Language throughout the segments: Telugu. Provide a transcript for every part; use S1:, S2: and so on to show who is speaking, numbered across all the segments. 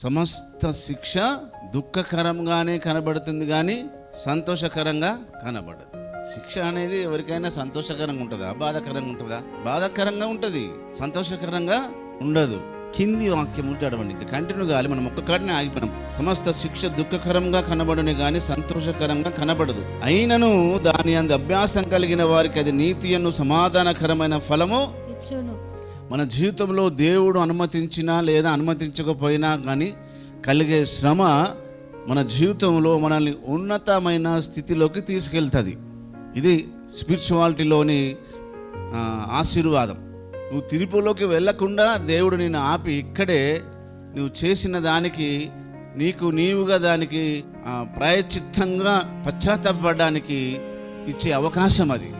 S1: సమస్త శిక్ష దుఃఖకరంగానే కనబడుతుంది కానీ సంతోషకరంగా కనబడదు. శిక్ష అనేది ఎవరికైనా సంతోషకరంగా ఉంటుందా, బాధాకరంగా ఉంటుందా? బాధాకరంగా ఉంటుంది, సంతోషకరంగా ఉండదు. కింది వాక్యం ఉంటాడమండి, ఇంకా కంటిన్యూ కావాలి, మనం ఒక్క కాడిని ఆగిపోయాం. సమస్త శిక్ష దుఃఖకరంగా కనబడునే గాని సంతోషకరంగా కనబడదు. అయినను దాని అందు అభ్యాసం కలిగిన వారికి అది నీతియను సమాధానకరమైన ఫలము ఇచ్చును. మన జీవితంలో దేవుడు అనుమతించినా లేదా అనుమతించకపోయినా కానీ కలిగే శ్రమ మన జీవితంలో మనల్ని ఉన్నతమైన స్థితిలోకి తీసుకెళ్తుంది. ఇది స్పిరిచువాలిటీలోని ఆశీర్వాదం. నువ్వు తిరుపులోకి వెళ్ళకుండా దేవుడు నిన్ను ఆపి ఇక్కడే నువ్వు చేసిన దానికి నీవుగా దానికి ప్రాయశ్చిత్తంగా పశ్చాత్తాపడడానికి ఇచ్చే అవకాశం అది.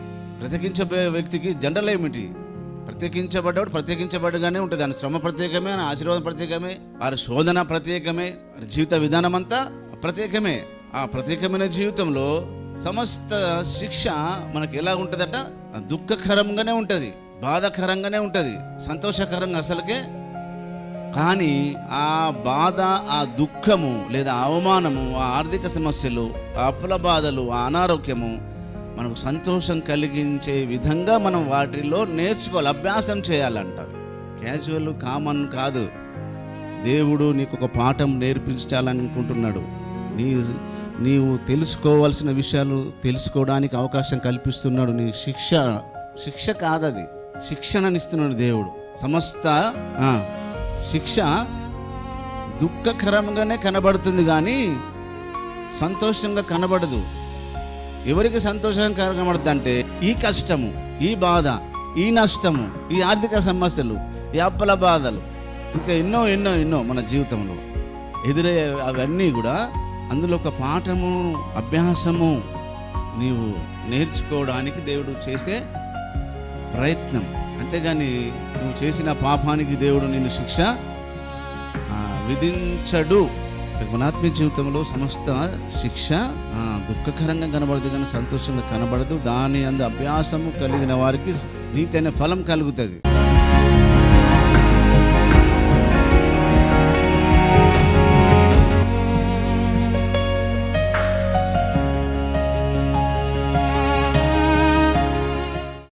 S1: ప్రత్యేకించబడే వ్యక్తికి జనరల్ ఏమిటి? ప్రత్యేకించబడగానే ఉంటుంది. ఆయన శ్రమ ప్రత్యేకమే, ఆయన ఆశీర్వాదం ప్రత్యేకమే, వారి శోధన ప్రత్యేకమే, వారి జీవిత విధానం అంతా ప్రత్యేకమే. ఆ ప్రత్యేకమైన జీవితంలో సమస్త శిక్ష మనకి ఎలా ఉంటుందట? దుఃఖకరంగానే ఉంటుంది, బాధాకరంగానే ఉంటుంది, సంతోషకరంగా అసలుకే. కానీ ఆ బాధ, ఆ దుఃఖము లేదా అవమానము, ఆ ఆర్థిక సమస్యలు, ఆ అప్పుల బాధలు, ఆ అనారోగ్యము మనకు సంతోషం కలిగించే విధంగా మనం వాటిలో నేర్చుకోవాలి, అభ్యాసం చేయాలంటారు. క్యాజువల్ కామన్ కాదు. దేవుడు నీకు ఒక పాఠం నేర్పించాలనుకుంటున్నాడు. నీవు తెలుసుకోవాల్సిన విషయాలు తెలుసుకోవడానికి అవకాశం కల్పిస్తున్నాడు. నీ శిక్ష కాదది, శిక్షణనిస్తున్నాడు దేవుడు. సమస్త శిక్ష దుఃఖకరంగానే కనబడుతుంది కానీ సంతోషంగా కనబడదు. ఎవరికి సంతోషంగా కనబడుతుంది అంటే ఈ కష్టము, ఈ బాధ, ఈ నష్టము, ఈ ఆర్థిక సమస్యలు, ఈ అప్పుల బాధలు, ఇంకా ఎన్నో ఎన్నో ఎన్నో మన జీవితంలో ఎదురయ్యే అవన్నీ కూడా అందులో ఒక పాఠము, అభ్యాసము నీవు నేర్చుకోవడానికి దేవుడు చేసే ప్రయత్నం. అంతేగాని నువ్వు చేసిన పాపానికి దేవుడు నిన్ను శిక్ష విధించడు. మన ఆత్మీయ జీవితంలో సమస్త శిక్ష దుఃఖకరంగా కనబడదు కానీ సంతోషంగా కనబడదు. దాని అందు అభ్యాసము కలిగిన వారికి నీతి అనే ఫలం కలుగుతుంది.